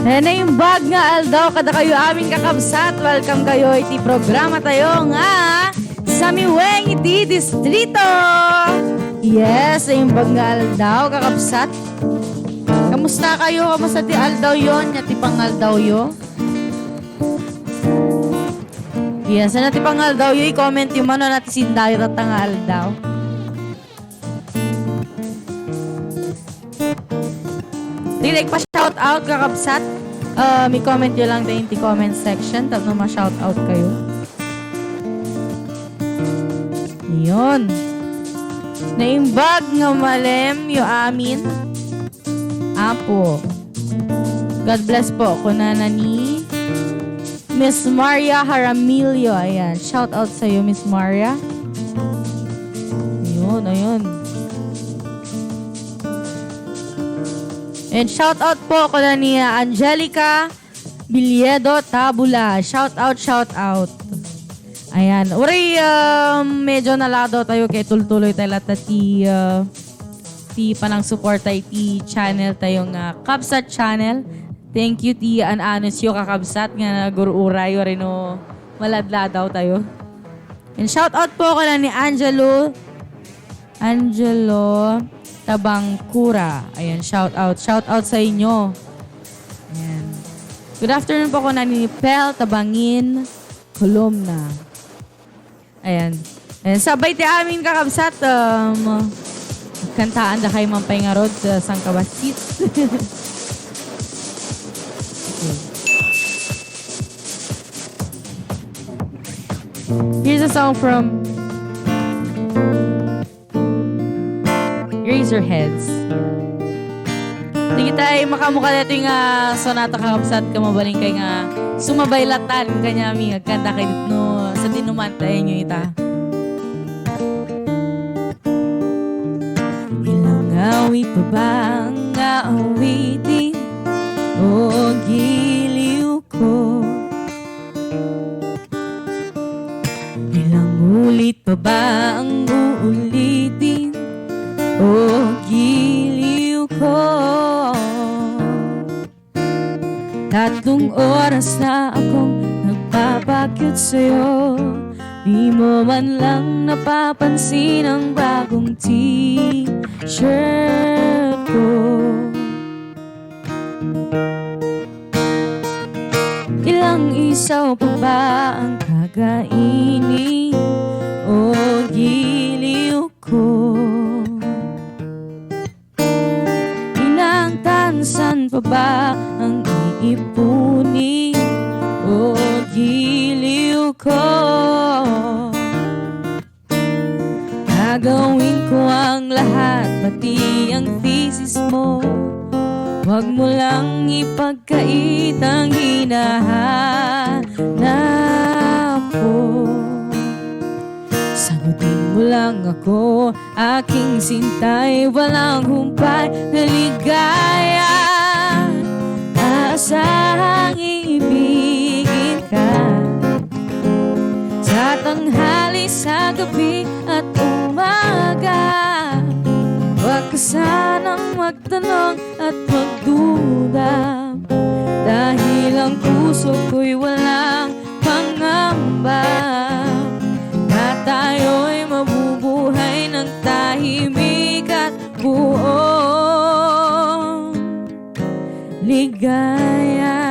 Naimbag nga aldaw kada kayo aming kakabsat. Welcome kayo iti programa tayo nga sa miweng iti distrito. Yes, naimbag nga aldaw kakabsat. Kamusta kayo? Kamusta ti aldaw yon? Ti pangaldaw yo? Yes, ano ti pangaldaw yo? I-comment yung ano natin sindayo at nga aldaw. Like pa shout out kakabsat. May comment nyo lang din in comment section. Tapos na ma-shout out kayo. Yun. Naimbag nga malem yung amin. Apo. God bless po. Kunana ni Miss Maria Haramilio. Ayan. Shout out sa'yo, Miss Maria. Ayun, ayun. And shout out po ko na ni Angelica Biliedo Tabula. Shout out, shout out. Ayan. Uri, medyo nalado tayo kay tultuloy tayo lahat ti panang support tayo ti channel tayong Kabsat channel. Thank you ti anos yo kakabsat nga nagururayo rin o maladladaw tayo. And shout out po ko na ni Angelo Tabangkura. Ayan, shout out. Shout out sa inyo. Ayan. Good afternoon po ko na ni Pel Tabangin Columna. Ayan. Ayan. Sabay ti amin kakabsat. Kantaan da kay Mampay nga Rod sa Sangkabasit. Okay. Here's a song from Raise Your Heads. Hindi tayo makamukha na ito yung sonata kakabsat ka mabaling kay nga sumabaylatan kanya mi agkanta kay no sa dinumantay nyo ita. Ilang awit pa ba ang awitin o giliw ko? Ilang ulit pa ba ang uulitin o giliw ko? Tatlong oras na akong nagpapakyut sa'yo. Di mo man lang napapansin ang bagong t-shirt ko. Ilang isaw pa ba ang kakainin o giliw ko? Saan pa ba ang iipunin o giliw ko? Gagawin ko ang lahat, pati ang thesis mo. Huwag mo lang ipagkait ang hinahanap ko. Sagutin mo lang ako, aking sintay, walang humpay na ligaya. Asahang ibigin ka sa tanghali, sa gabi at umaga. Huwag ka sanang magtanong at magduda, dahil ang puso ko'y walang pangamba. Na tayo'y mabubuhay ng tahimik at buong ligaya.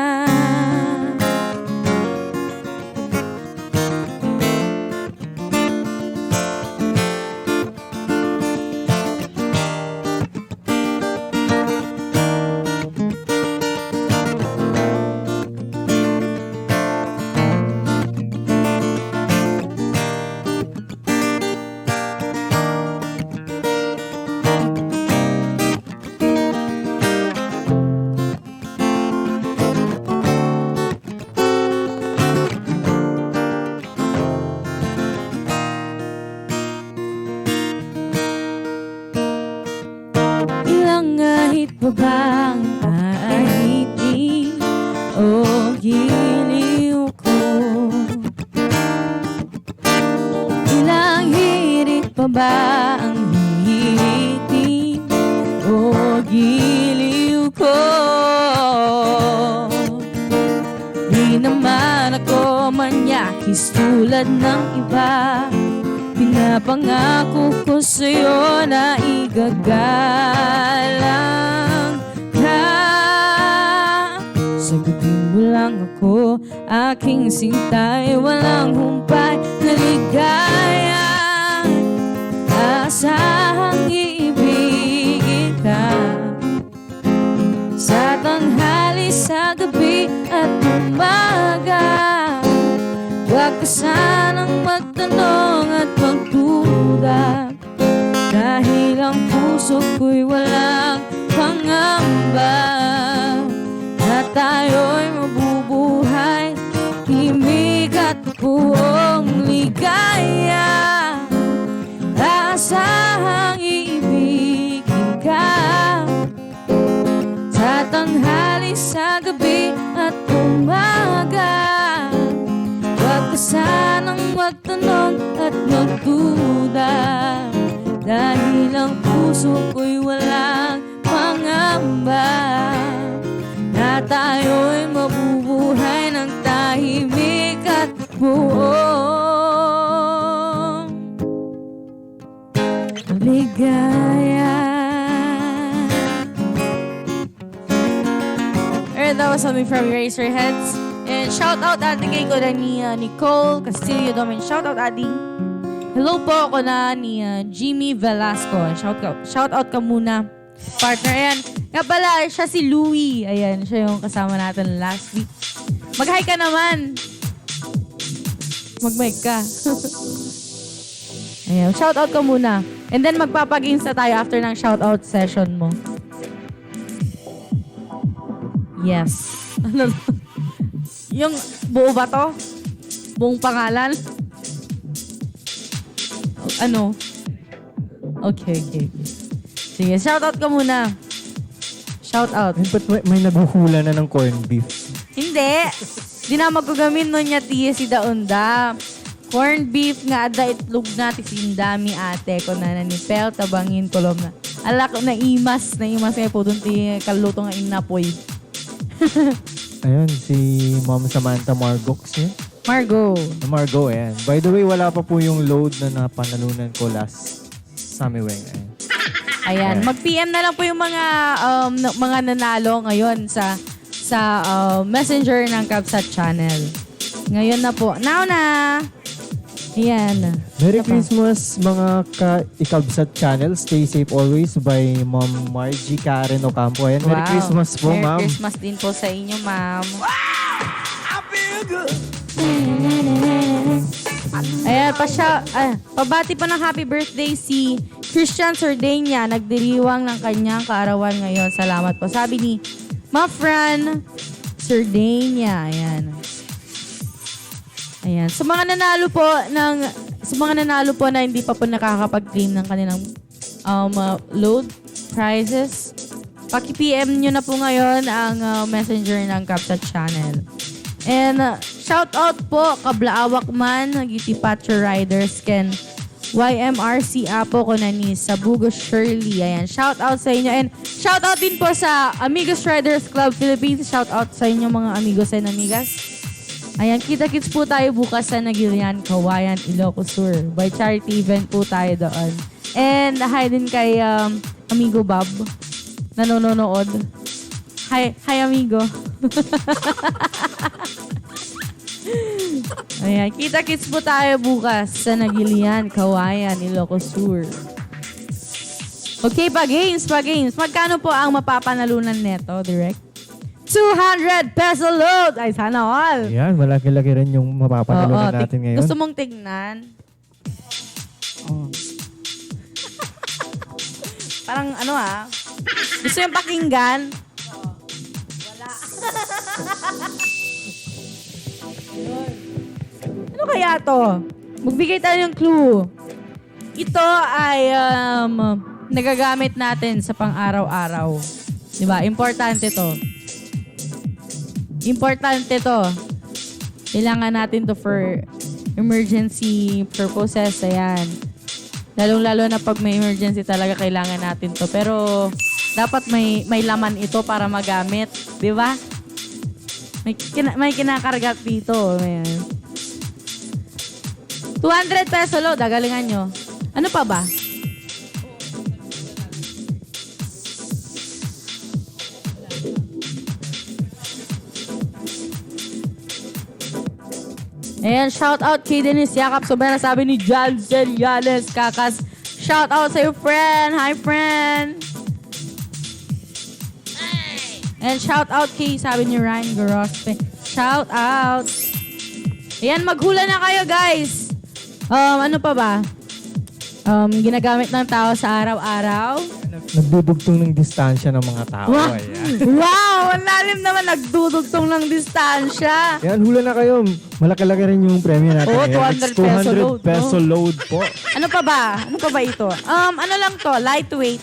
Kahit pa bang aanitin o giliw ko? Ilang hirit pa ba ang hihiritin o giliw ko? Is tulad ng iba, pinapangako ko sa'yo na igagalang ka. Sagutin mo lang ako, aking sintay, walang humpay na ligaya. Asahang iibigin ka sa tanghali, sa gabi at umaga. Huwag ka sanang magtanong at magduda, dahil ang puso ko'y walang pangamba na tayo'y mabubuhay himig at buong ligaya. Asahang iibigin ka sa tanghali, sa gabi at umaga. Huwag ka sanang magtanong at magduda, dahil ang puso ko'y walang pangamba na tayo'y mabubuhay ng tahimik at buong ligaya. And that was something from Eraserheads. And shout out ating kay ko na ni Nicole Castillo Domin. Shout out ating. Hello po ako na ni Jimmy Velasco. Shout out ka muna. Partner, ayan. Nga pala, siya si Louie. Ayan, siya yung kasama natin last week. Mag-hi ka naman. Mag-mic ka. Ayan, shout out ka muna. And then magpapag-insta tayo after ng shout out session mo. Yes. Ano? Yung buo ba to? Buong pangalan? Ano? Okay. Sige, shoutout ka muna. Shoutout. Ba't may naghuhula na ng corned beef? Hindi. Di na magagamit nun niya tiya si Daunda. Corned beef nga ada itlog natin sindami ate ko na nanipel tabangin kolom na. Alak na imas ngayon po dun ti kaluto nga inapoy. Ayun, si Ma'am Samantha Margox yun. Margo, ayan. By the way, wala pa po yung load na napanalunan ko last Samiweng. Ayan. Mag-PM na lang po yung mga nanalo ngayon sa Messenger ng Kabsat Channel. Ngayon na po. Now na! Ayan. Merry Christmas mga ka-Ikabsat Channel. Stay safe always by Ma'am Margie Karen Ocampo. Ayan, Merry Christmas po, Ma'am. Merry Christmas din po sa inyo, Ma'am. I feel good. Ayan, pabati pa ng happy birthday si Christian Sordenia. Nagdiriwang ng kanyang kaarawan ngayon. Salamat po. Sabi ni Mafran Sordenia. Ayan. Sa mga nanalo po na hindi pa po nakakapag-claim ng kanilang load prizes, paki-PM nyo na po ngayon ang messenger ng Kabsat Channel. And shout out po Kablaawak man, Giti Patcher Riders, Ken YMRC Apo Konani, Sabugo Shirley. Ayan, shout out sa inyo. And shout out din po sa Amigos Riders Club Philippines. Shout out sa inyo mga amigos and amigas. Ayan, kita-kits po tayo bukas sa Nagilian, Kawayan, Ilocos Sur. By charity event po tayo doon. And hi din kay Amigo Bob na nanonood. Hi amigo. Ayan, kita-kits po tayo bukas sa Nagilian, Kawayan, Ilocos Sur. Okay, pa-games. Magkano po ang mapapanalunan neto, direct? 200 peso load! Ay, sana all. Ayan, malaki-laki rin yung mapapanalunan natin ngayon. Gusto mong tignan? Parang gusto yung pakinggan? Wala. Ano kaya to? Magbigay tayo ng clue. Ito ay nagagamit natin sa pang-araw-araw. Diba? Importante to. Kailangan natin to for emergency purposes. Ayan. Lalong-lalo na pag may emergency talaga kailangan natin to. Pero dapat may laman ito para magamit. Di ba? May kinakarga dito. Ayan. 200 peso load. Galingan nyo. Ano pa ba? Ayan, shout out kay Dennis Yakap. Sobra sabi ni Jansen Yanes Kakas. Shout out sa iyo, friend. Hi, friend. And shout out kay, sabi ni Ryan Gorospe. Shout out. Ayan, maghula na kayo, guys. Ano pa ba? Ginagamit ng tao sa araw-araw. Nagdudugtong ng distansya ng mga tao. Wow! Ayan. Wow! Ang lalim naman, nagdudugtong ng distansya. Ayan, hula na kayo. Malaki-laki rin yung premyo natin. Oo, Ayan, 200 it's 200 peso load, load po. Ano pa ba? Ano pa ba ito? Ano lang to? Lightweight.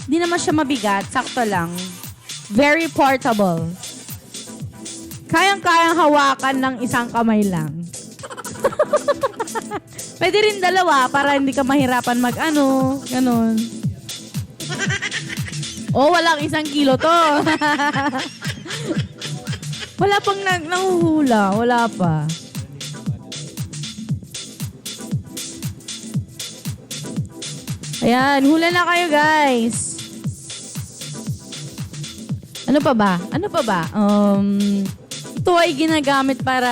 Hindi naman siya mabigat. Sakto lang. Very portable. Kayang-kayang hawakan ng isang kamay lang. Pwede rin dalawa para hindi ka mahirapan mag-ano. Ganon. Oh, walang 1 kilo to. Wala pang nanguhula. Wala pa. Ayan, hula na kayo, guys. Ano pa ba? Ano pa ba? Ito ay ginagamit para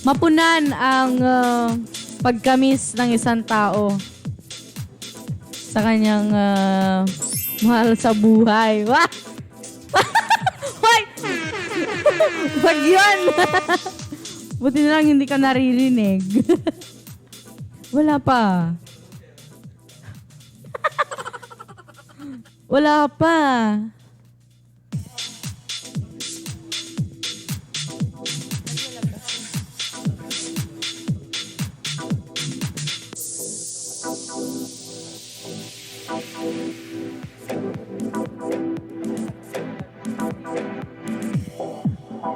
mapunan ang pagkamis ng isang tao sa kanyang mahal sa buhay. Wah! Hoy! Wag yun! Buti na lang hindi ka naririnig. Wala pa. Wala pa.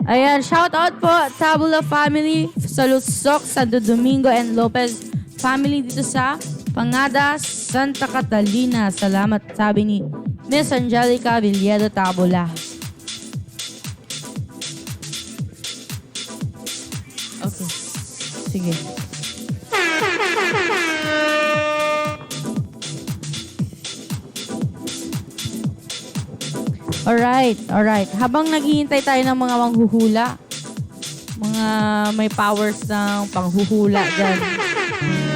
Ayan, shout out po Tabula family sa Lusok, Santo Domingo and Lopez family dito sa Pangadas, Santa Catalina. Salamat, sabi ni Miss Angelica Villedo Tabula. Okay. Sige. Alright. Habang naghihintay tayo ng mga manghuhula, mga may powers ng panghuhula dyan.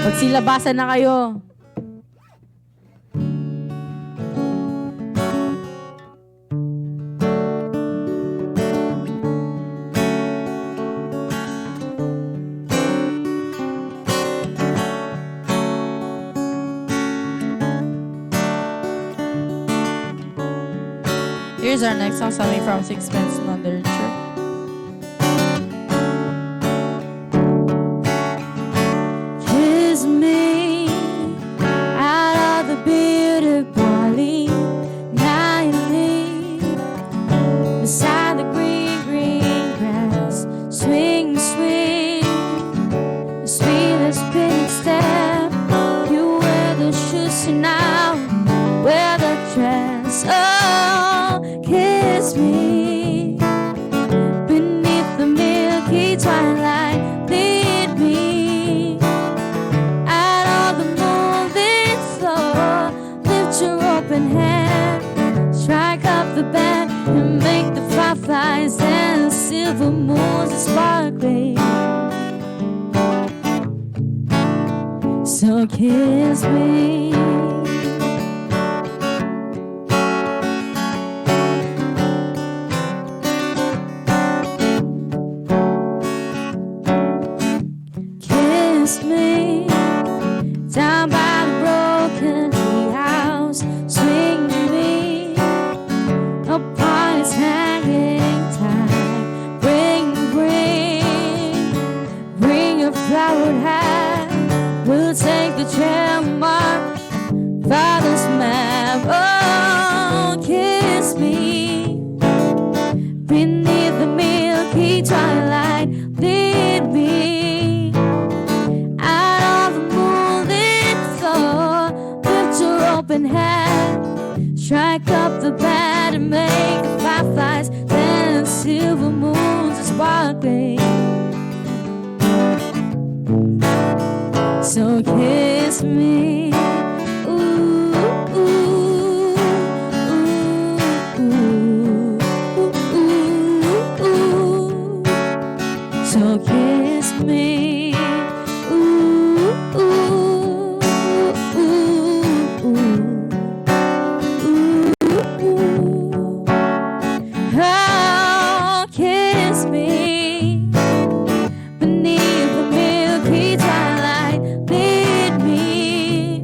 Magsilabasan na kayo. Here's our next song coming from Sixpence None the Richer. Kiss me out of the bitter barley nightly beside the green grass. Swing, swing, the sweetest picnic step. You wear the shoes and now wear the dress. Oh, kiss me beneath the milky twilight. Lead me out of the moonlit floor. Lift your open hand, strike up the band, and make the fireflies and the silver moons sparkling. So kiss me. Kiss me down by the broken tree house. Swing me upon its hanging time. Bring a flowered hat. We'll take the trail mark, Father's map. Oh, kiss me beneath the milky twilight. Lead me out of the moonlit floor. Lift your open hand, strike up the band, and make the fireflies and silver moons are sparkling. So kiss me. Ooh, ooh, ooh, ooh, ooh, ooh. So kiss me. Ooh, ooh, ooh, ooh, ooh. Oh, kiss me beneath the milky twilight. Lead me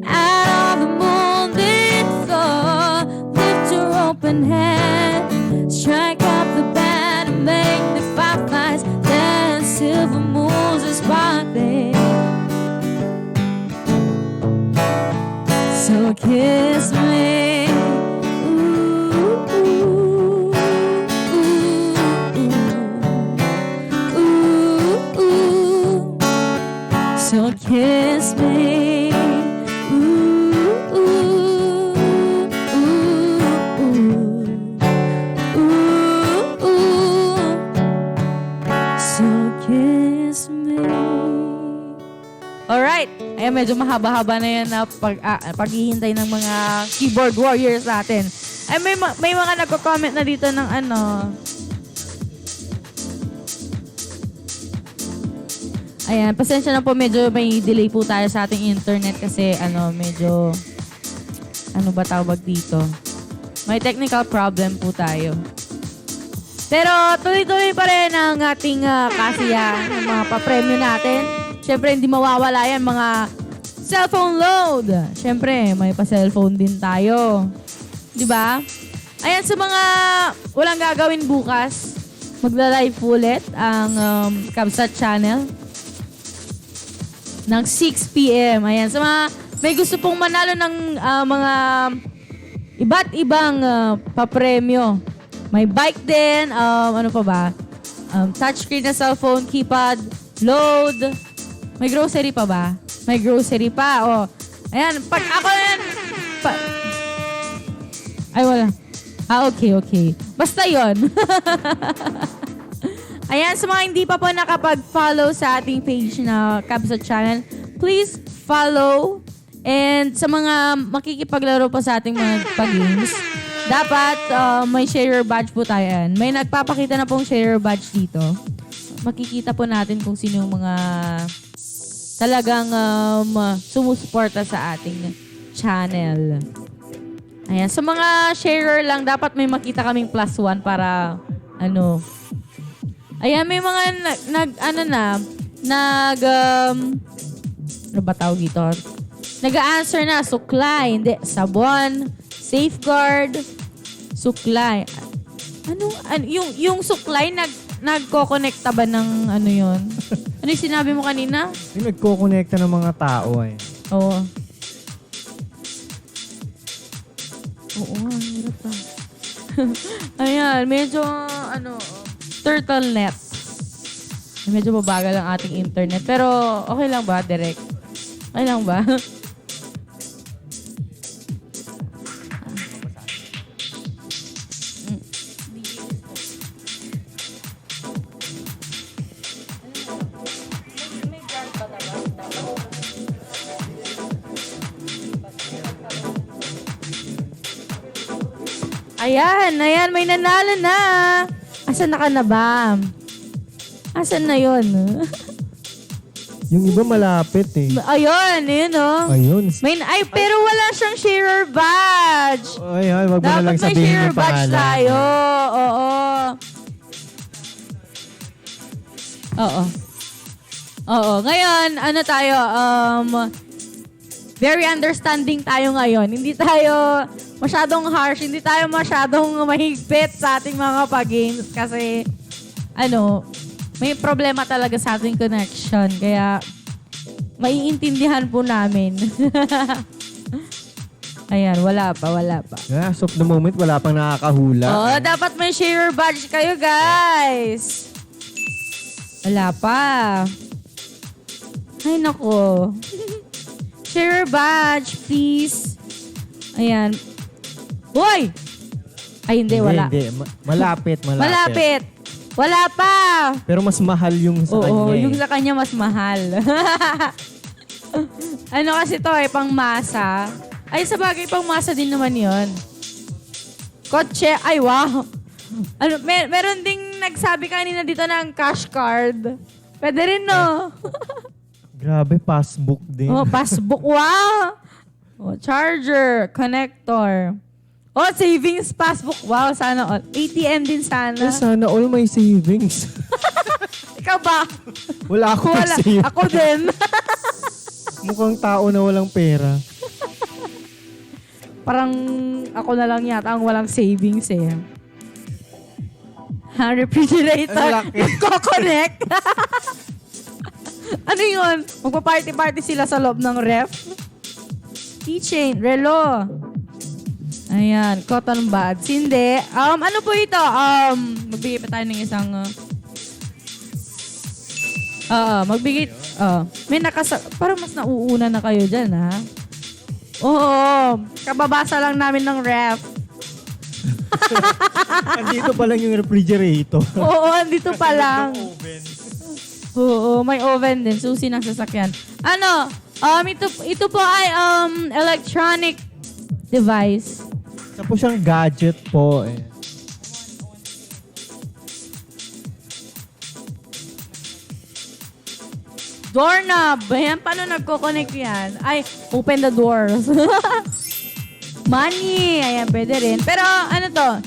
out of the moonlit floor. Lift your open hand, strike up the band, and make the fireflies dance. Silver moons are sparkling. So kiss me. Ooh, ooh, ooh, ooh, ooh. So kiss me. Ooh, ooh, ooh, ooh, ooh. So kiss me. Alright. Ayan, medyo mahaba-haba na yan na paghihintay ng mga keyboard warriors natin. Ay, may mga nagko-comment na dito ng ano. Ayan, pasensya na po, medyo may delay po tayo sa ating internet kasi medyo, ano ba tawag dito? May technical problem po tayo. Pero tuloy-tuloy pa rin ang ating kasiyahan, ng mga papremyo natin. Siyempre, hindi mawawala yan, mga cellphone load. Siyempre, may pa-cellphone din tayo. Di ba? Ayan, sa mga walang gagawin bukas, magla-live ulit ang Kabsat channel ng 6 p.m. Ayan, sa mga may gusto pong manalo ng mga iba't ibang papremyo. May bike din, ano pa ba? Touchscreen na cellphone, keypad, load. May grocery pa ba? May grocery pa. Oh. Ayan, pag ako yan... Ay, wala. Okay. Basta yon. Ayan, sa mga hindi pa po nakapag-follow sa ating page na Kabsat Channel, please follow. And sa mga makikipaglaro pa sa ating mga pag-games, dapat may share badge po tayo. Yan. May nagpapakita na pong share badge dito. Makikita po natin kung sino yung mga talagang sumusuporta sa ating channel. Ayan. Sa mga sharer lang, dapat may makita kaming +1 para ano. Ayan, may mga ano ba tawag dito? Nag-a-answer na, suklay, hindi, sabon, safeguard, suklay. Yung suklay, nagko-connecta ba ng ano yun? Ano yung sinabi mo kanina? Yung nagko-connecta ng mga tao eh. Oo. Oo nga, hirap pa. Ayan, medyo, turtleneck. Medyo mabagal ang ating internet. Pero, okay lang ba, direct? Okay lang ba? Ayan, may nanalo na. Asan na ka na ba? Asan na yun? Yung iba malapit eh. Ayun, oh. Ayun. Pero wala siyang sharer badge. Ay, wag mo na lang Dapat may sabihin sharer yung badge pangalan. tayo. Oo. Ngayon, ano tayo? Very understanding tayo ngayon. Hindi tayo masyadong harsh. Hindi tayo masyadong mahigpit sa ating mga pag-games. Kasi, may problema talaga sa ating connection. Kaya, maiintindihan po namin. Ayan, wala pa. Yeah, as of the moment, wala pang nakakahula. Oo, dapat may share badge kayo, guys. Wala pa. Ay, nako. Share badge, please. Ayan. Hoy! Ay, hindi, wala. Hindi. Malapit. Malapit. Wala pa. Pero mas mahal yung sa kanya. Oo, eh. yung sa kanya mas mahal. Ano kasi to pang masa. Ay, sa bagay, pang masa din naman yon. Kotse, ay wow. Ano, meron ding nagsabi kanina dito ng cash card. Pwede rin, no? Grabe, passbook din. Oh, passbook, wow. Oh, charger, connector. Oh, savings passbook. Wow, sana all. ATM din sana. Sana all my savings. Ikaw ba? Wala akong Wala. savings. Ako din. Mukhang tao na walang pera. Parang ako na lang yata ang walang savings eh. Ha, refrigerator. Ang laki. Nagko-connect. Ano yun? Magpa-party-party sila sa loob ng ref. Keychain, relo. Ayan, cotton buds. Hindi. Ano po ito? Magbigay pa tayo ng isang... magbigay... may parang mas nauuna na kayo dyan, ha? Oo. Kababasa lang namin ng ref. Andito pa lang yung refrigerator. Oo, andito pa lang. Oo, may oven din. Susi ng sasakyan. Ano? Ito po ay electronic device. Tapos siyang gadget po. Eh. Doorknob. Ayan, paano nagko-connect yan? Ay, open the doors. Money. Ayan, pwede rin. Pero ano to?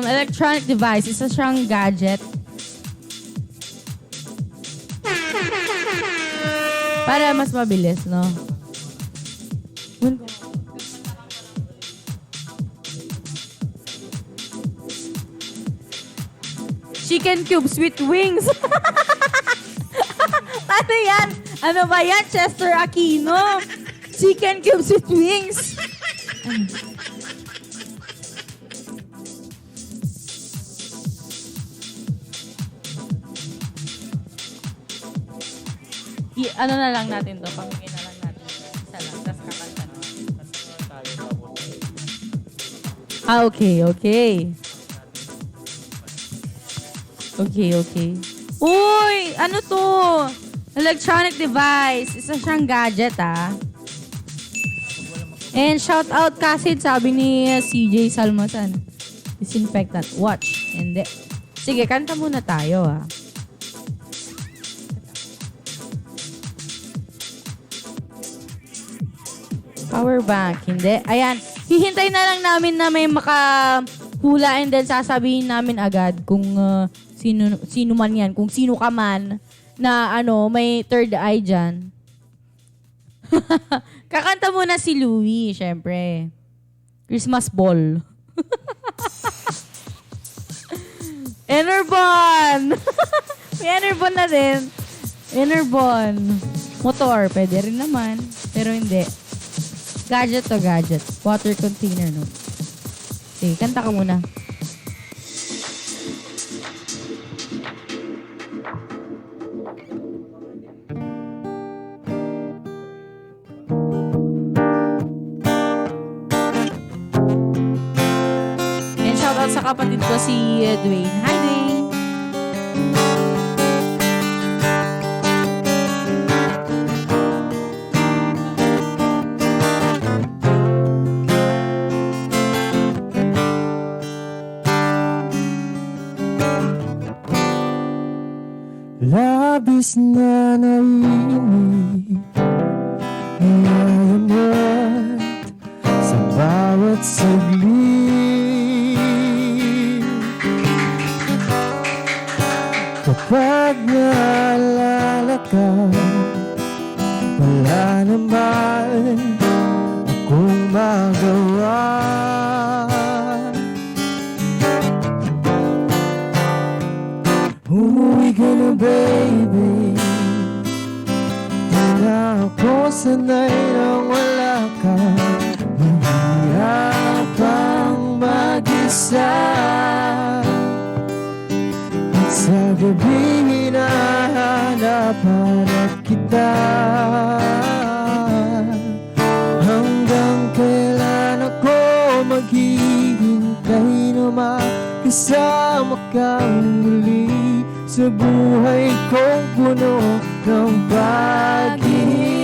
Electronic device. Isa siyang gadget. Para mas mabilis, no? Chicken cubes with wings. Ano yan? Ano ba yan? Chester Aquino? Chicken cubes with wings. Ano na lang natin to? Pangingin na lang natin. Isa lang. Tapos kakanta na. Okay. Okay. Uy! Ano to? Electronic device. Isa siyang gadget, ah. And shout out Kasid, sabi ni CJ Salmasan. Disinfectant. Watch. Hindi. Sige, kanta muna tayo, ah. Power bank. Hindi. Ayan. Hihintay na lang namin na may makahula and then sasabihin namin agad kung sino man yan. Kung sino ka man na may third eye dyan. Kakanta muna si Louie, syempre. Christmas ball. Enerbon! May Enerbon na din. Enerbon. Motor, pwede rin naman. Pero hindi. Gadget to gadget. Water container, no? Sige, kanta ka muna. And shoutout sa kapatid ko si Dwayne. Hi, Dwayne! Labis na naiinip, nayayamat sa bawat saglit. Kapag naalala ka, wala naman akong magawa. Umuwi ka na, baby. Di na ako sanay nang wala ka. Mahirap ang mag-isa. At sa gabi hinahanap kita. Hanggang kailan ako maghihintay na makasama kang muli sa buhay kong puno ng paghihirap.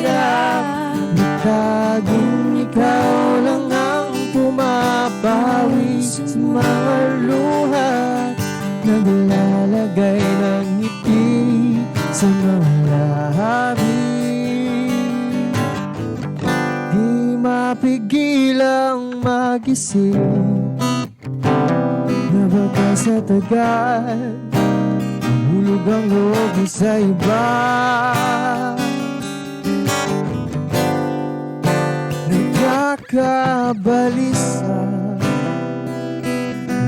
Laging ikaw lang ang pumapawi sa mga luha, naglalagay ng ngiti sa mga labi. Di mapigilang magising na baka sa tagal mahulog ang loob sa iba. Nagkakabalisa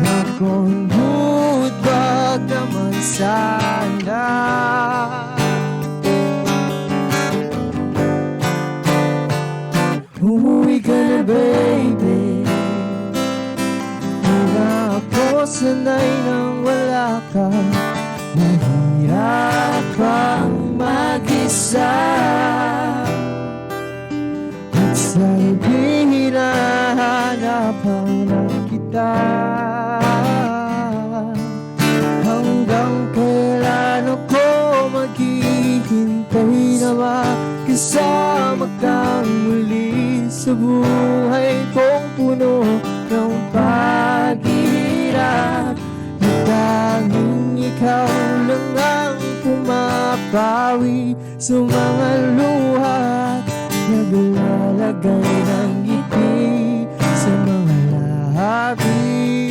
na kung budbag naman sana. Umuwi ka na baby, wala ako sanay nang wala ka. Mahirap ang mag-isa at sa'yo hinahanapan lang kita. Hanggang kailan ako maghihintay na makasama kang muli sa buhay kong puno ng paghihirap. Tanging ikaw lang ang pumapawi sa mga luha, naglalagay ng ngiti sa mga labi.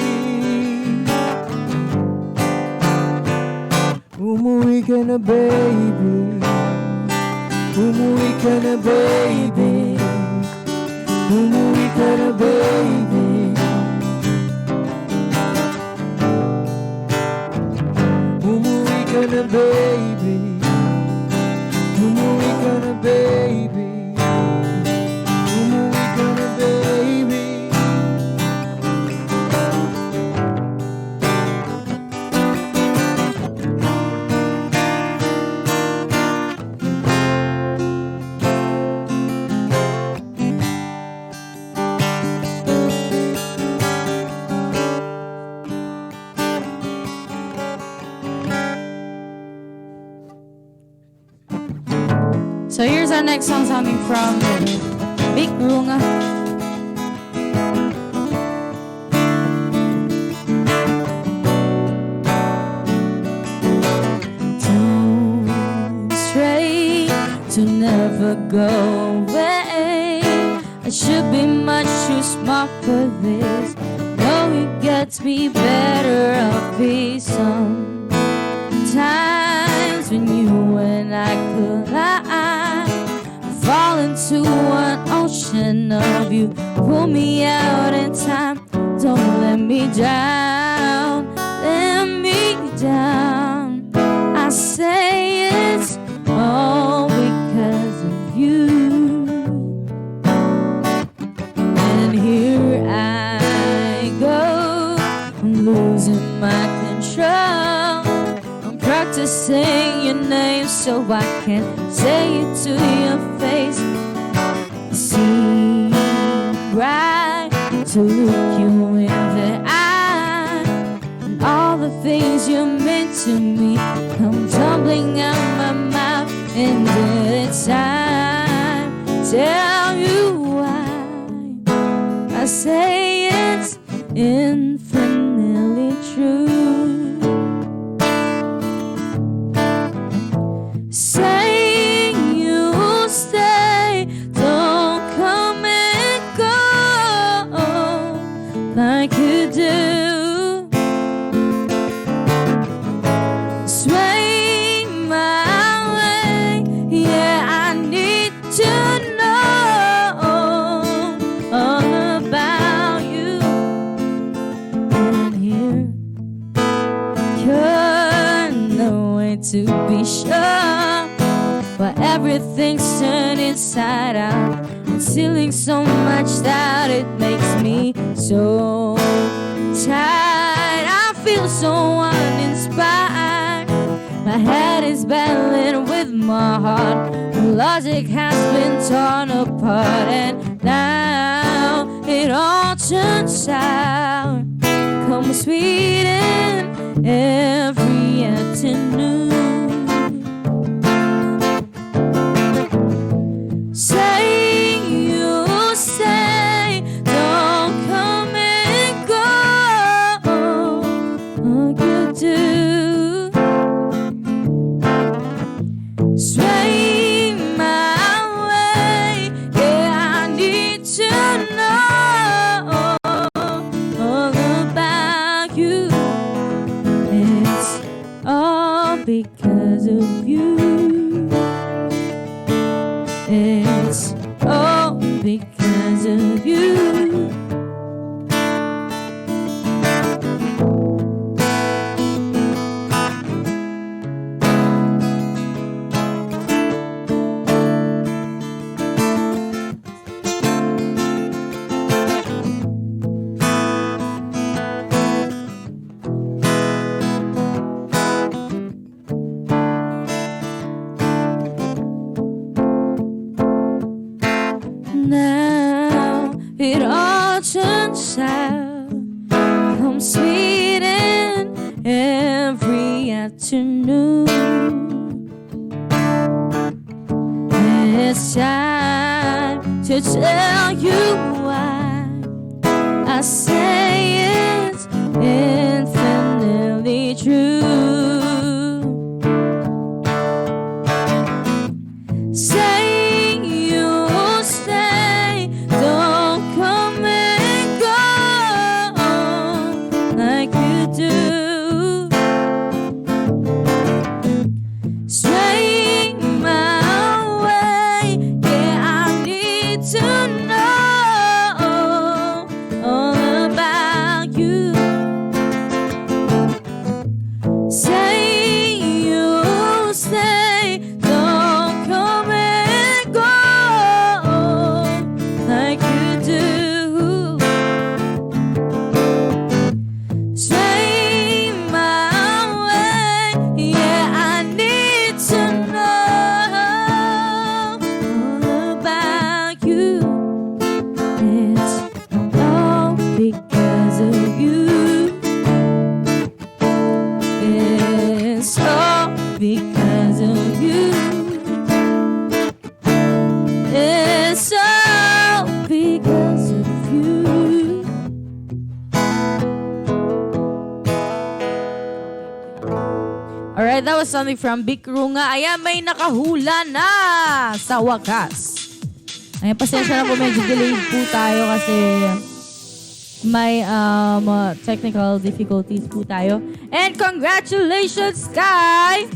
Umuwi ka na baby, umuwi ka na baby, umuwi ka na baby. Umuwi ka na baby, umuwi ka na baby, umuwi ka na baby. So here's our next song coming from Big Runga. Don't stray to never go away. I should be much too smart for this. No, it gets me better off be sometimes when you and I collide. Fall into an ocean of you, pull me out in time. Don't let me drown, let me down. I say it's all because of you. And here I go, I'm losing my control. I'm practicing your name so I can say it to your face. It seems right to look you in the eye, and all the things you meant to me come tumbling out my mouth. And it's time to tell you why I say it's infinitely true. Like you do, sway my way. Yeah, I need to know all about you. And here, you're no way to be sure, but everything's turned inside out, concealing so much that it makes me so tired. I feel so uninspired. My head is battling with my heart. The logic has been torn apart, and now it all turns out. Come from Sweden every afternoon. Say you say, don't come and go like you do. Sway my way, yeah, I need to know all about you. It's all because of you. It's all because of you. Now it all turns out from Sweden every afternoon. It's time to tell you why I say it's infinitely true. Say you stay, don't come and go like you do. Stray my way, yeah, I need to know all about you. Say you stay, don't come and go like you do. Stay my way, yeah, I need to know all about you. It's all because of you. It's all because of you. It's all because of you. Alright, that was something from Big Runga. Ayan, may nakahula na sa wakas. Ayan, pasensya na po, medyo delayed po tayo kasi may technical difficulties po tayo. And congratulations kay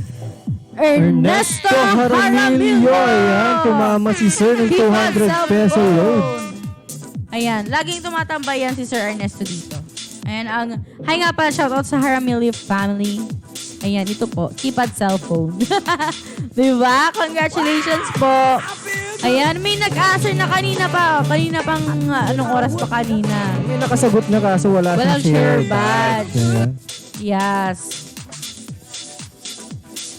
Ernesto Jaramillo! Ayan, tumama si Sir ng 200 peso load. Ayan, laging tumatambay yan si Sir Ernesto dito. Ayan, hi nga pala, shoutout sa Jaramillo family. Ayan, ito po, keypad cellphone. Diba? Congratulations po. Ayan, may nag-answer na kanina pa. Kanina pang anong oras pa kanina. May nakasagot na kaso wala Walang siyang share share badge. Ayan. Yes.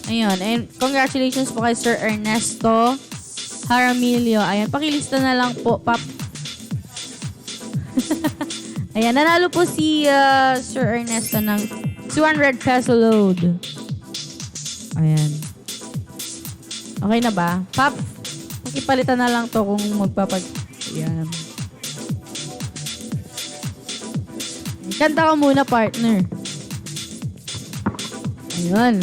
Ayun, and congratulations po kay Sir Ernesto Jaramillo. Ayan, pakilista na lang po, Pap. Ayan, nanalo po si Sir Ernesto ng 200 peso load. Ayan. Okay na ba? Pap, pakipalitan na lang to kung magpapag... Ayan. Kanta ka muna, partner. Ayun.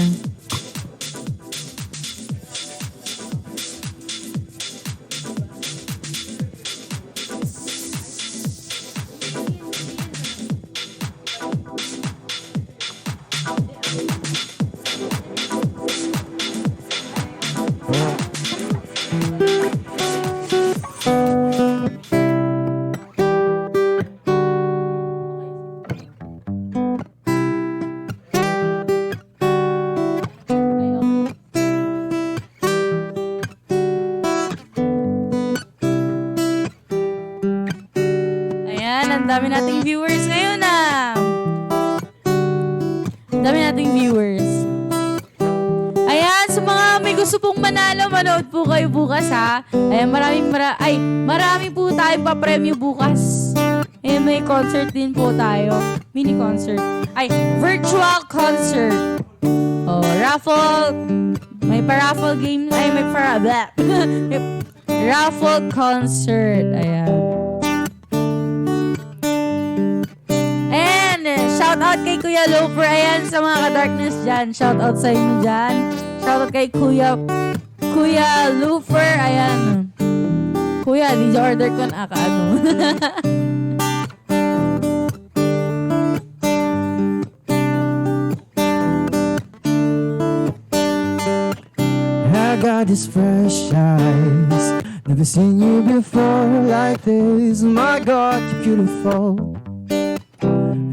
dami nating viewers ngayon ah. Dami nating viewers. Ayan, sa mga may gusto pong manalo, manood po kayo bukas ha. Ayan, marami po tayong pa-premyo bukas. Eh, may concert din po tayo. Mini concert. Ay, virtual concert. Oh, raffle. May pa-raffle game. Ay, may may raffle concert. Ayan. Ayan, shout out kay Kuya Loper. Ayan, sa mga ka-darkness dyan. Shout out sa inyo dyan. Shout out kay Kuya Loper. Ayan. Kuya, di order ko na ano. I got these fresh eyes. Never seen you before like this. My God, you're beautiful.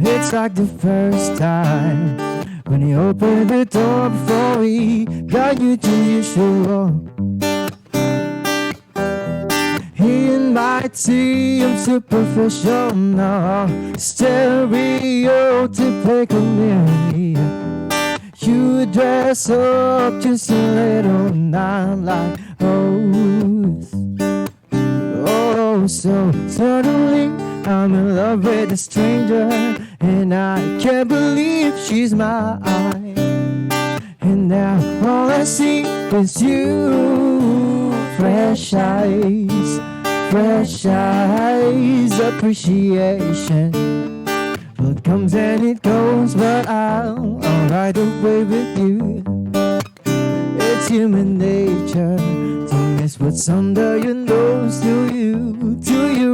It's like the first time when you opened the door before we got you to usual. He might see I'm superficial now. Stereotypical me. You dress up just a little, and I'm like, oh, so suddenly I'm in love with a stranger, and I can't believe she's mine. And now all I see is you, fresh eyes, appreciation. What comes and it goes, but I'll ride away with you. It's human nature to miss what's under your nose. Do you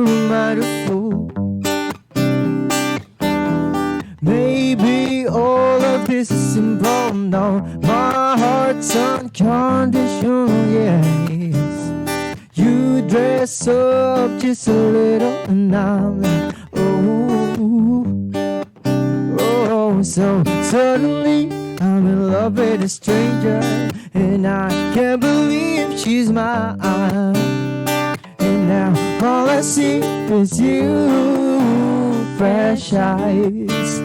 remind a fool? Maybe all of this is simple, no. My heart's unconditional, yes. You dress up just a little, and I'm like, so suddenly I'm in love with a stranger, and I can't believe she's mine. And now all I see is you, fresh eyes.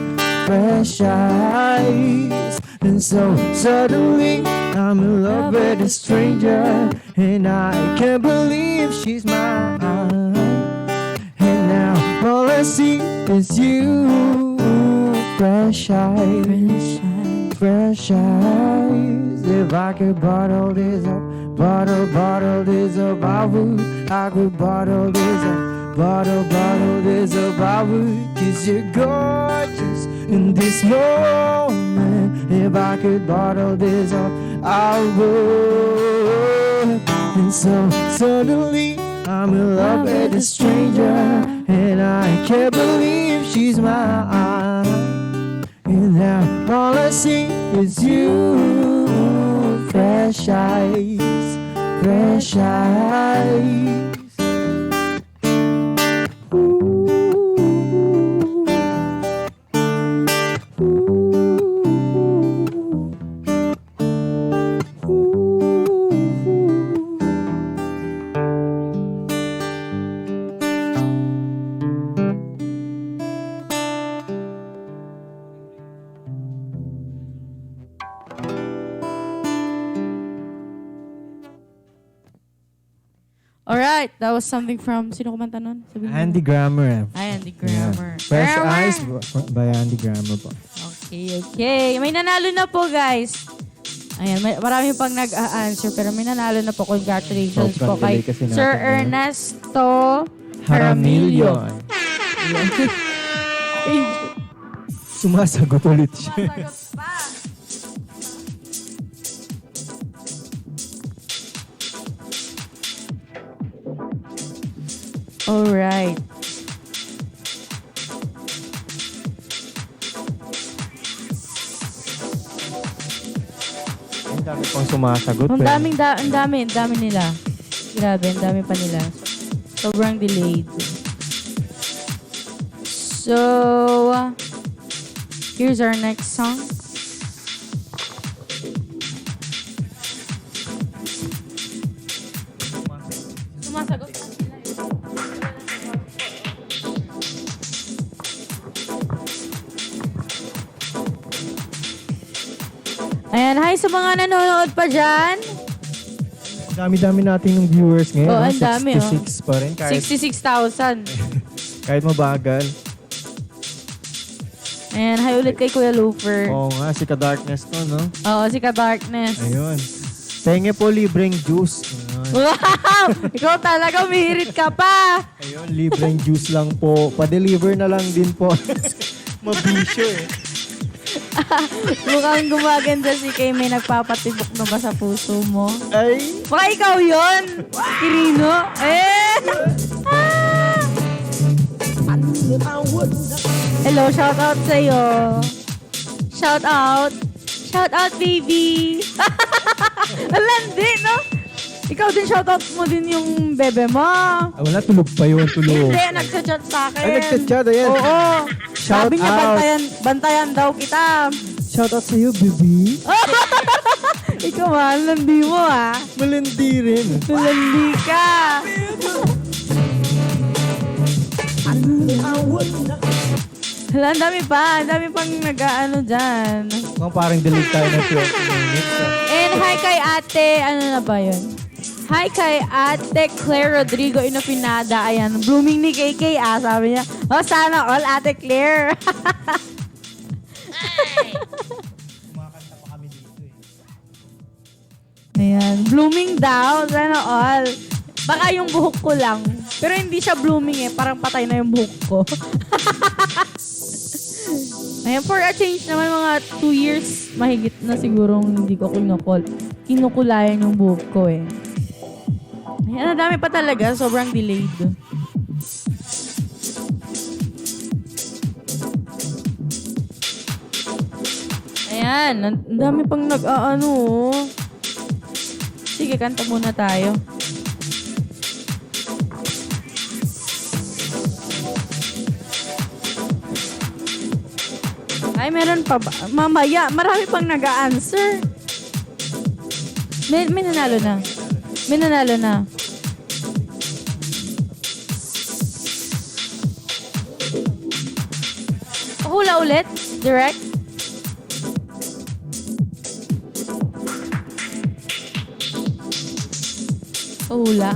And so suddenly I'm in love with a stranger, and I can't believe she's mine. And now all I see is you, fresh eyes. If I could bottle this up, bottle this up, I would. I could bottle this up, bottle this up, I would. 'Cause you're gorgeous in this moment. If I could bottle this up, I would. And so suddenly I'm in love with a stranger, and I can't believe she's mine. And now all I see is you, fresh eyes. Alright, that was something from, sino kumanta nun? Sabihin mo. Andy Grammer. Ay, Andy Grammer. Yeah. Fresh Grammer. Eyes by Andy Grammer po. Okay. May nanalo na po, guys. Ayan, marami pang nag-a-answer, pero may nanalo na po. Congratulations po kay Sir Ernesto Jaramillo. Sumasagot ulit siya. Sumasagot pa. Alright. Ang dami pang sumasagot. Ang dami nila. Grabe, ang dami pa nila. Sobrang delayed. So, here's our next song. Sumasagot pa sila. Ayan, hi sa mga nanonood pa dyan. Dami-dami natin ng viewers ngayon. Oo, ang dami, 66 pa rin. Kahit 66,000. Kahit mabagal. Ayan, hi ulit kay Kuya Looper. Oo nga, si Ka-Darkness to, no? Oo, si Ka-Darkness. Ayun. Penge po libreng juice. Ayun. Wow! Ikaw talaga, umihirit ka pa. Ayun, libreng juice lang po. Pa-deliver na lang din po. Mabisyo eh. Mukhang gumaganda si Kay, may nagpapatibok na ba sa puso mo? Ay! Baka ikaw yun! Kirino? Eh! Ah! Hello, shout out sa'yo. Shout out. Shout out, baby. Alandi, no? Ikaw din, shout out mo din yung bebe mo. Ah, wala, tulog pa yun, tulog. Hindi, nagchat sa akin. Ay, nagchat-chat, ayan. Oo. Shout Sabi niya, out. bantayan daw kita. Shout out sa'yo, baby. Ikaw, landi mo, ah. Malandi rin. Landi ka. Hala, ang dami pa. Ang dami pang nag-ano dyan. Mukhang parang delete tayo na 12 minutes. And hi kay ate, ano na ba yun? Hi kay ate Claire Rodrigo Inopinada. Ayan, blooming ni KK, sabi niya. Oh, sana all, ate Claire. Kumakanta pa kami dito eh. Ayan, blooming daw, sana all. Baka yung buhok ko lang. Pero hindi siya blooming eh, parang patay na yung buhok ko. Ayan, for a change naman, mga 2 years, mahigit na sigurong hindi ko kinukulayan yung buhok ko eh. Ayan, ang dami pa talaga. Sobrang delayed. Ayan, ang dami pang nag-aano. Sige, kanta muna tayo. Ay, meron pa ba? Mamaya, marami pang nag-a-answer. May nanalo na. May nanalo na. Hula ulit? Direct? Hula.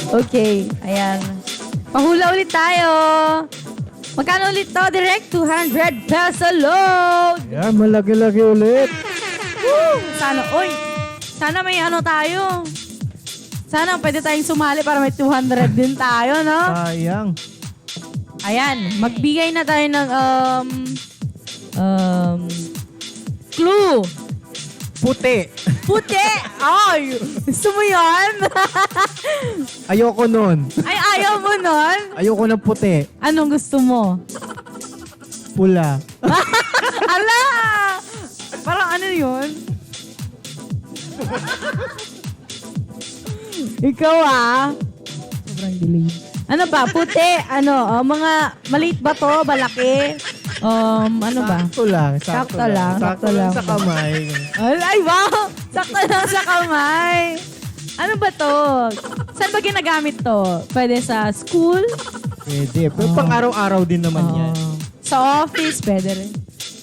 Okay, ayan. Pahula ulit tayo. Magkano ulit to? Direct 200 peso load. Ayan, malaki-laki ulit. Woo! Sana may ano tayo. Sana pwede tayong sumali para may 200 din tayo, no? Sayang. Ayan, magbigay na tayo ng clue. Puti. Puti! Ay! Gusto mo yun? Ayoko nun. Ay, ayaw mo nun? Ayoko ng puti. Anong gusto mo? Pula. Ala! Parang ano yun? Ikaw sobrang delayed. Ano ba? Puti? Ano? Mga maliit ba to? Balaki? Ano ba? Sakto lang. Sakto lang. Sakto lang sa kamay. Ay, wow! Sakto lang sa kamay. Ano ba to? Saan ba ginagamit to? Pwede sa school? Pwede. Pero pang araw-araw din naman yan. Sa office, pwede rin.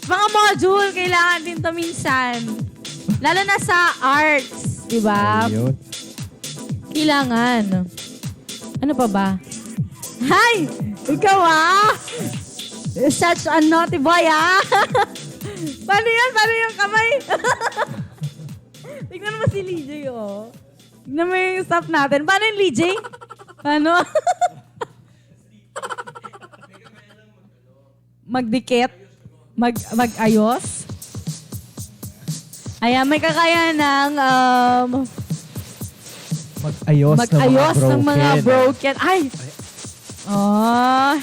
Mga module, kailangan din to minsan. Lalo na sa arts, di ba? Ayun. Kailangan. Ano pa ba? Hi! Ikaw Such a naughty boy Paano yan? Paano yung kamay? Tignan mo si LJ Tignan mo yung staff natin. Paano yung LJ? Paano? Magdikit? Mag-ayos? Ayan, may kakaya ng Mag-ayos ng mga broken. Ay! Oh.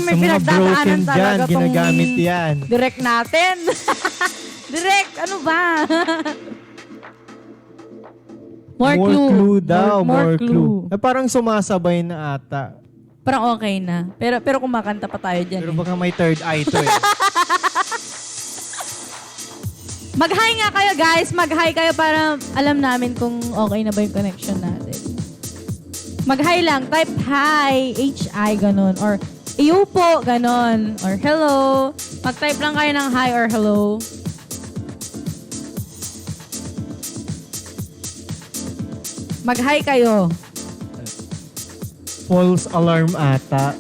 May sa mga pinagdadaanan broken talaga dyan, tong ginagamit yan. direct natin. Direct, ano ba? More clue daw, more clue. clue. Parang sumasabay na ata. Parang okay na. Pero kumakanta pa tayo dyan. Pero baka may third eye to eh. Mag-hi nga kayo, guys. Mag-hi kayo para alam namin kung okay na ba yung connection natin. Mag-hi lang. Type hi, H-I, ganun. Or iyo po, ganun. Or hello. Mag-type lang kayo ng hi or hello. Mag-hi kayo. False alarm ata.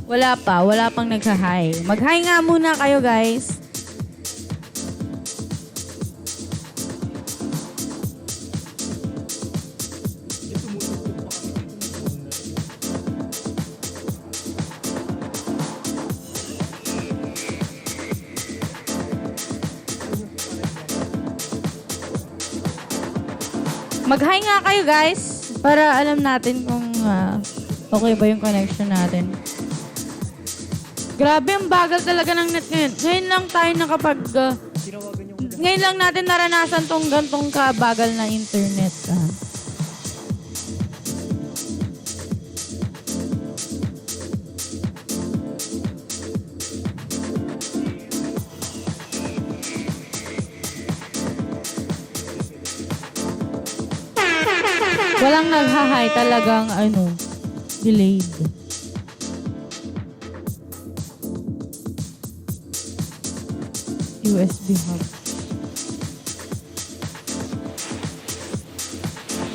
Wala pang nagha-hi. Mag-hi nga muna kayo, guys. Mag-hi nga kayo, guys, para alam natin kung okay ba yung connection natin. Grabe, ang bagal talaga ng net ngayon. Ngayon lang tayo ngayon lang natin naranasan tong gantong kabagal na internet. Walang naghahay, talagang delayed. USB hub.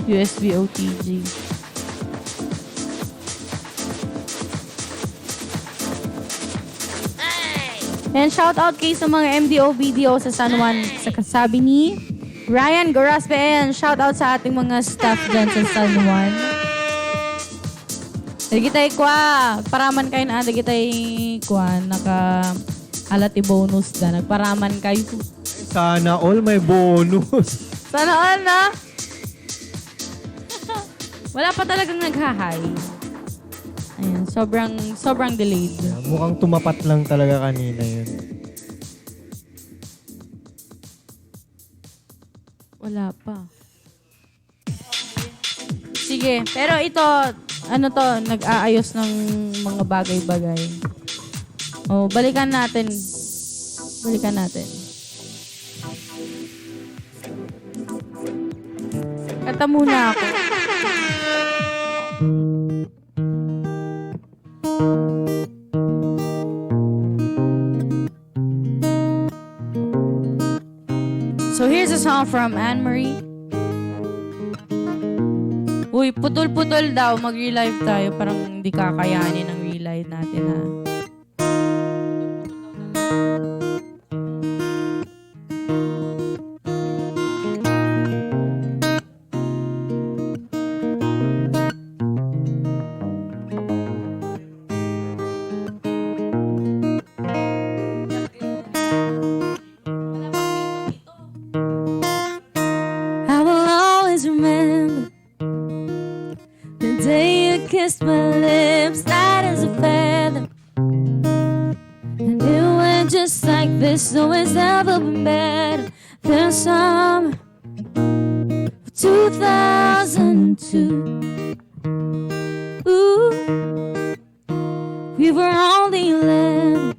USB OTG. And shout out kay sa mga MDO video sa San Juan sa kasabi ni Ryan Goraspe, and shout out sa ating mga staff dyan sa San Juan. Dagi tayo paraman kayo na, dagi tayo naka alati bonus da, nagparaman kayo. Sana all may bonus. Sana all na. Wala pa talagang naghahay. Ayan, sobrang delayed. Mukhang tumapat lang talaga kanina yun. Wala pa. Sige, pero ito, nag-aayos ng mga bagay-bagay. Balikan natin. Kanta muna ako. So here's a song from Anne-Marie. Uy, putol-putol daw. Mag-relive tayo. Parang hindi kakayanin ang relive natin, ha. I will always remember the day you kissed my lips, light as a feather. And it went just like this, no it's never been better than summer of 2002. Ooh, we were only 11,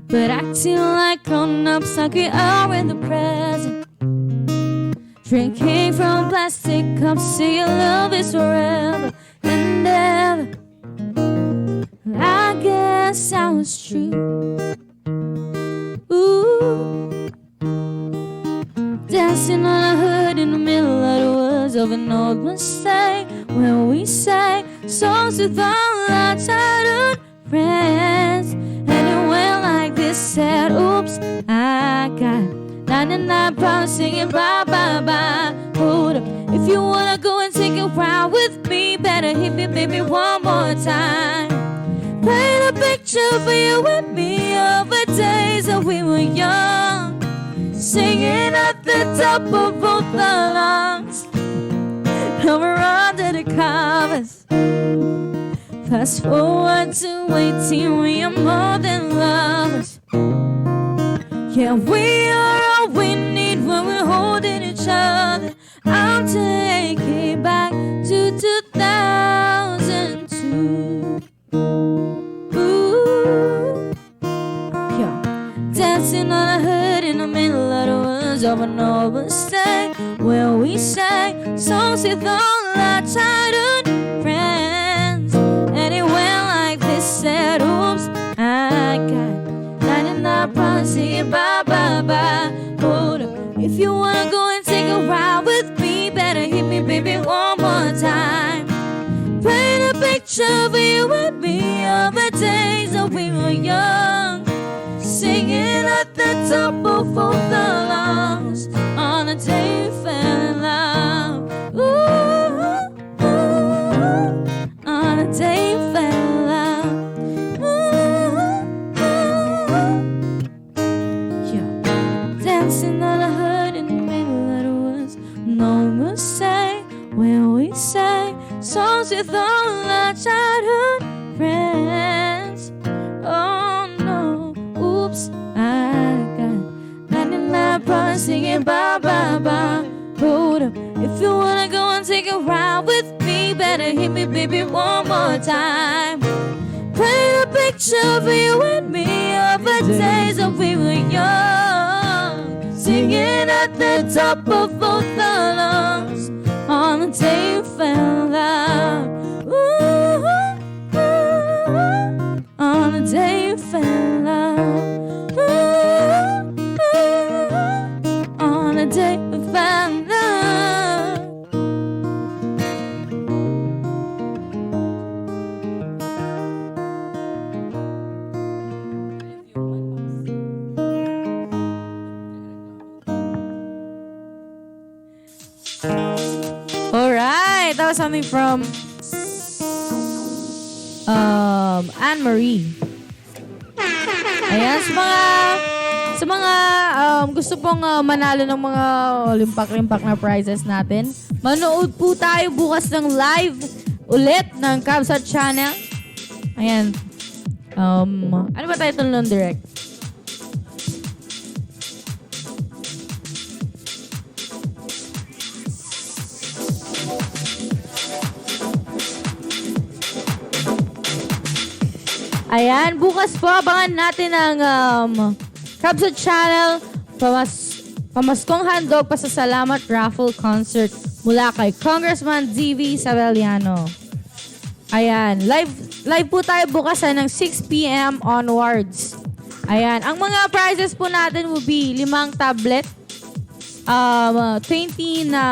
but acting like grown-ups like we are in the present. Drinking from plastic cups, say your love is forever and ever. I guess I was true. Ooh, dancing on a hood in the middle of the woods of an old mistake, when we sang songs with all our childhood friends. And it went like this, said, oops, I got 99 problems singing bye, bye, bye. Hold up, if you wanna go and take a ride with me, better hit me, baby, one more time. Paint a picture for you and me of the days that we were young, singing at the top of both our lungs. Now we're under the covers. Fast forward to 18, we are more than lovers. Yeah, we are all we need when we're holding each other. I'll take it back to 2002. Ooh, yeah. Dancing on a hood in the middle of the woods of an old mistake, where we sang songs with all our childhood friends. And it went like this, said, oops, I got top of both the lungs on the day you fell in love. Ooh, on the day you fell in love. Yeah. Dancing on a hood in the middle of the woods. No mistake when we sang songs with all our childhood friends. Oh no, oops, I got 99 problems singing bye bye bye. Hold up, if you wanna go and take a ride with me, better hit me, baby, one more time. Paint a picture of you and me of the days that we were young, singing at the top of both the lungs on the day you fell in love. Ooh, on the day you fell in love. Ooh, on the day you fell in love. Alright, that was something from Anne-Marie. Ayan, sa mga gusto pong manalo ng mga limpak-limpak na prizes natin, manood po tayo bukas ng live ulit ng Kabsat Channel. Ayan. Ano ba title nun, Direct? Ayan, bukas po abangan natin ang Kabsat Channel Pamaskong Handog Pasasalamat Raffle Concert mula kay Congressman D.V. Sabeliano. Ayan, live po tayo bukas ng 6 p.m. onwards. Ayan, ang mga prizes po natin will be 5 tablet, 20 na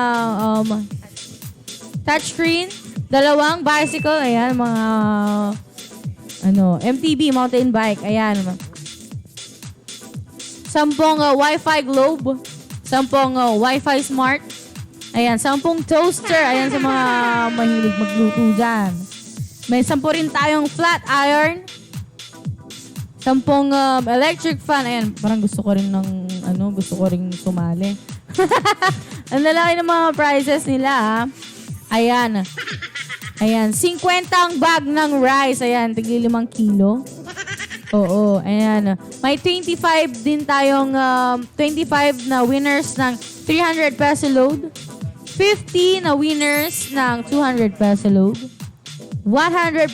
touchscreen, 2 bicycle, ayan, mga MTB mountain bike, ayan. 10 Wi-Fi globe, 10 Wi-Fi smart, ayan, 10 toaster, ayan sa mga mahilig magluto dyan. May 10 rin tayong flat iron, 10 electric fan, ayan, parang gusto ko rin sumali. Ang lalaki ng mga prizes nila, ha. Ayan. Ayan, 50 ang bag ng rice. Ayan, tigli 5 kilo. Oo, ayan. May 25 din tayong 25 na winners ng 300 peso load. 50 na winners ng 200 peso load. 100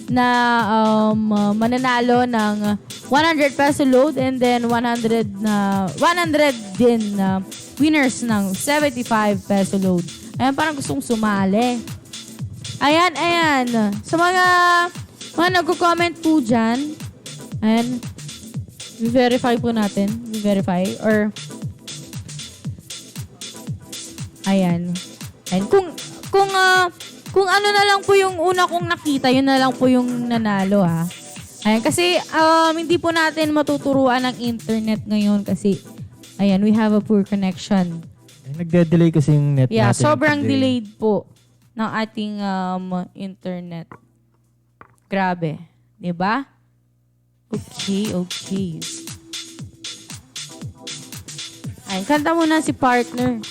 na mananalo ng 100 peso load, and then 100 din na winners ng 75 peso load. Ayan, parang gustong sumali. Ayan. Sa mga nagko-comment po dyan, ayan, i-verify po natin. I-verify, or ayan. Ayan. Kung ano na lang po yung una kong nakita, yun na lang po yung nanalo, ha. Ayan, kasi hindi po natin matuturuan ng internet ngayon kasi, ayan, we have a poor connection. Nagde-delay kasi yung net Yeah, natin. sobrang today. delayed po ng ating internet. Grabe. 'Di ba? Okay. Ay, kanta muna si partner.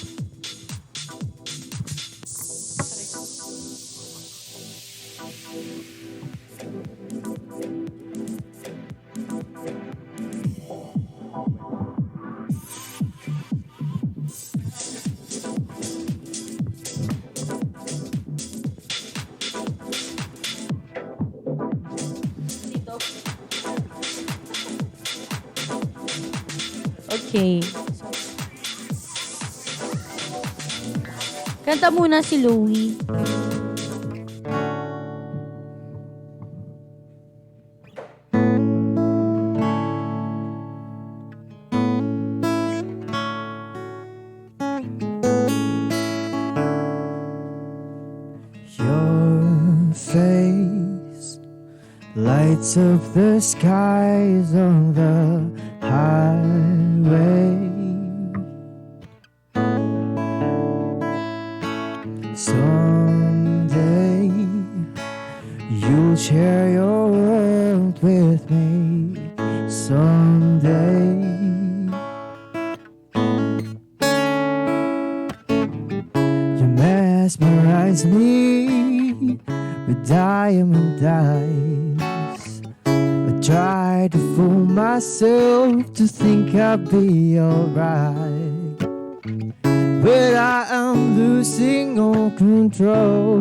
Okay. Kanta muna si Louie. Your face lights up the skies on the highway. Someday you'll share your world with me. Someday you mesmerize me with diamond eyes. I try to fool myself to think I'll be alright, but I am losing all control.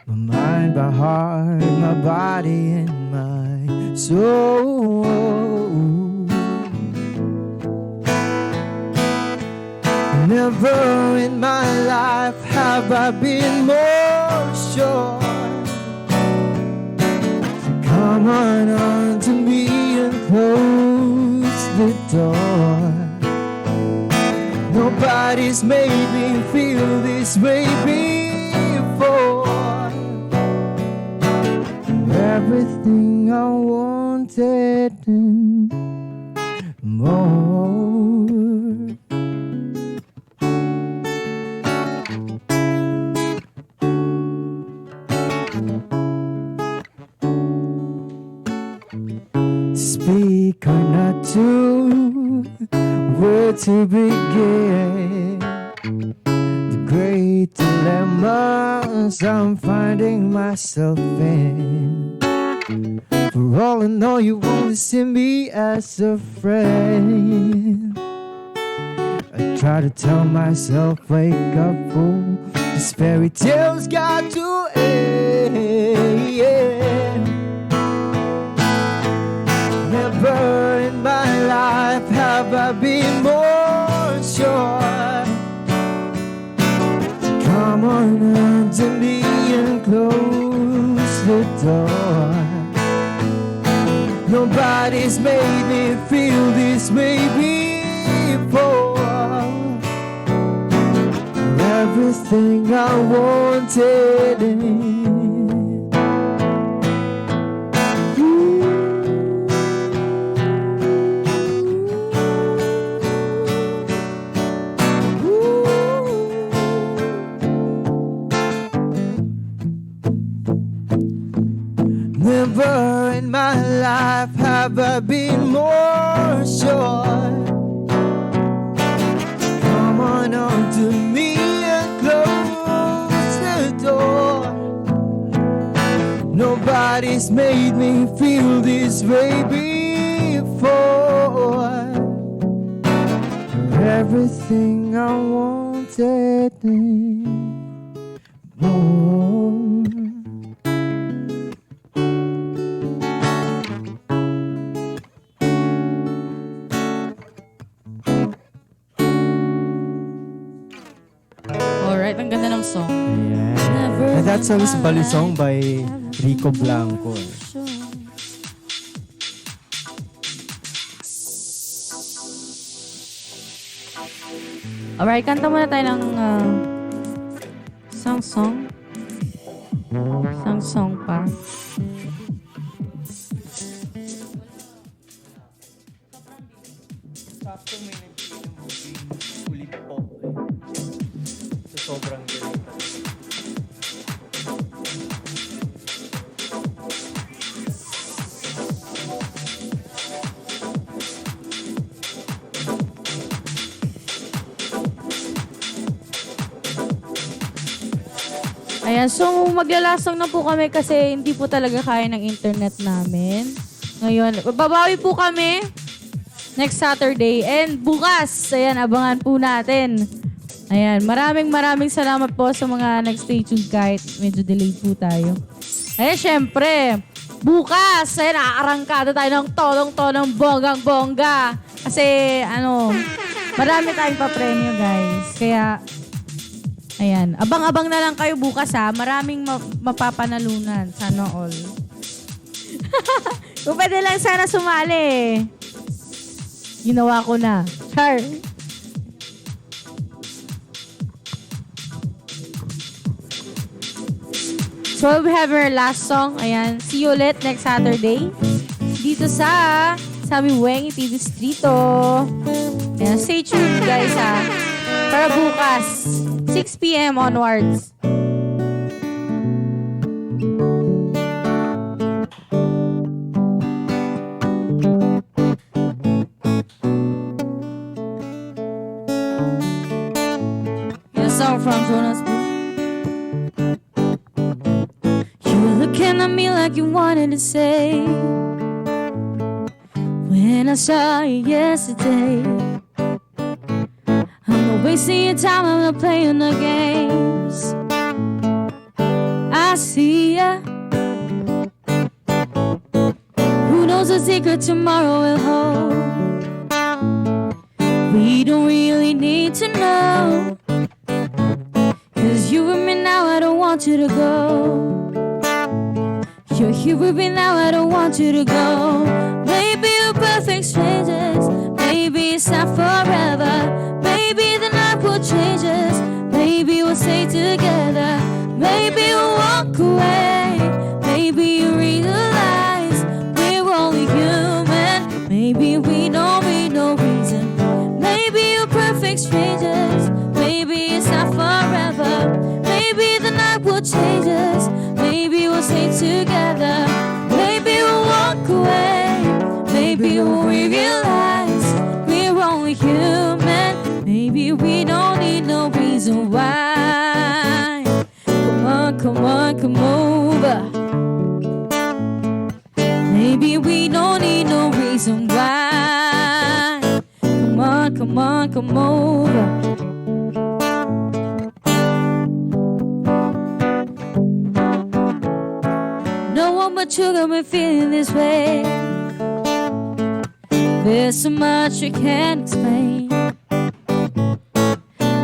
My mind, my heart, my body, and my soul. Never in my life have I been more sure. So come on to me and close the door. Nobody's made me feel this way before. Everything I wanted and more. To speak or not to, where to begin? The great dilemmas I'm finding myself in. For all I know, you only see me as a friend. I try to tell myself, wake up, fool, this fairy tale's got to end. Never in my life have I been more sure. So come on to me and close the door. Nobody's made me feel this way before. Everything I wanted in. Never in my life have I been more sure. Come on to me and close the door. Nobody's made me feel this way before. Everything I wanted and more. Alright, ang ganda ng song. Ayan. And that song is Balisong by Rico Blanco. Alright, kanta muna tayo ng song pa. Sakto may nagpili ng ulit po. So, sobrang galing. Ayan, so maglalasong na po kami kasi hindi po talaga kaya ng internet namin. Ngayon, babawi po kami next Saturday. And bukas, ayan, abangan po natin. Ayan, maraming salamat po sa mga nag-stay tuned kahit medyo delayed po tayo. Ayan, syempre, bukas, ayan, aarangkada tayo ng tonong-tonong bonggang-bongga. Kasi, marami tayong pa-premyo, guys. Kaya, ayan, abang-abang na lang kayo bukas, ha. Maraming mapapanalunan. Sana all. Kung pwede lang sana sumali. Ginawa ko na. Char. So we have our last song. Ayan. See you ulit next Saturday. Dito sa Samiweng Iti Distrito. Ayan. Stay tuned guys ha. Para bukas. 6 p.m. onwards. A song from Jonas Blue. You were looking at me like you wanted to say, when I saw you yesterday, I'm not wasting your time, I'm not playing the games. I see ya. Who knows what secret tomorrow will hold? We don't really need to know. 'Cause you with me now, I don't want you to go. You're here with me now, I don't want you to go. Maybe we're perfect strangers. Maybe it's not forever. Maybe the night will change us. Maybe we'll stay together. Maybe we'll walk away. Maybe you realize we're only human. Maybe we don't need no reason. Maybe we're perfect strangers. Maybe it's not forever. Maybe the night will change us. Maybe we'll stay together. Maybe we'll walk away. Maybe we'll realize we're only human. Maybe we don't need no reason why. Come on, come on, come over. Maybe we don't need no reason why. Come on, come on, come over. No one but you got me feeling this way. There's so much we can't explain.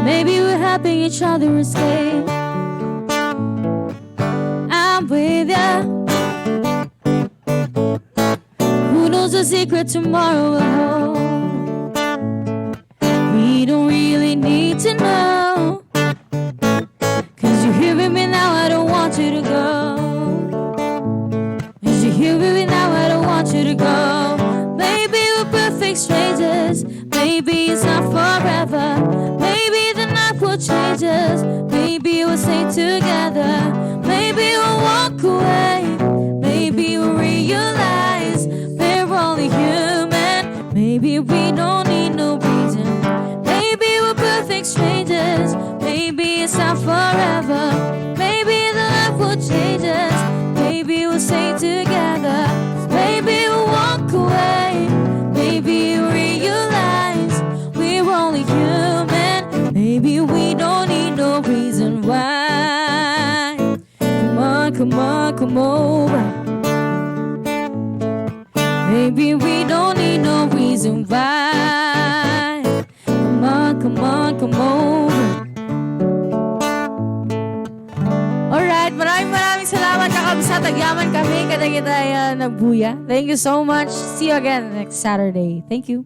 Maybe we're helping each other escape. I'm with ya. Who knows the secret tomorrow will hold? We don't really need to know. 'Cause you're here with me now, I don't want you to go. 'Cause you're here with me now, I don't want you to go. Maybe we're perfect strangers. Maybe it's not forever. Maybe the night will change us. Maybe we'll stay together. Maybe we'll walk away. Maybe we'll realize we're only human. Maybe we don't need no reason. Maybe we're perfect strangers. Maybe it's not forever. Maybe the life will change us. Maybe we'll stay together. Maybe we'll walk away. Maybe we'll realize we're only human. Maybe we don't need no reason why. Come on, come on, come over. Maybe we don't need no reason why. Come on, come on, come over. Alright, maraming salamat kakabsa. Tagyaman kami kada kita nagbuya. Thank you so much. See you again next Saturday. Thank you.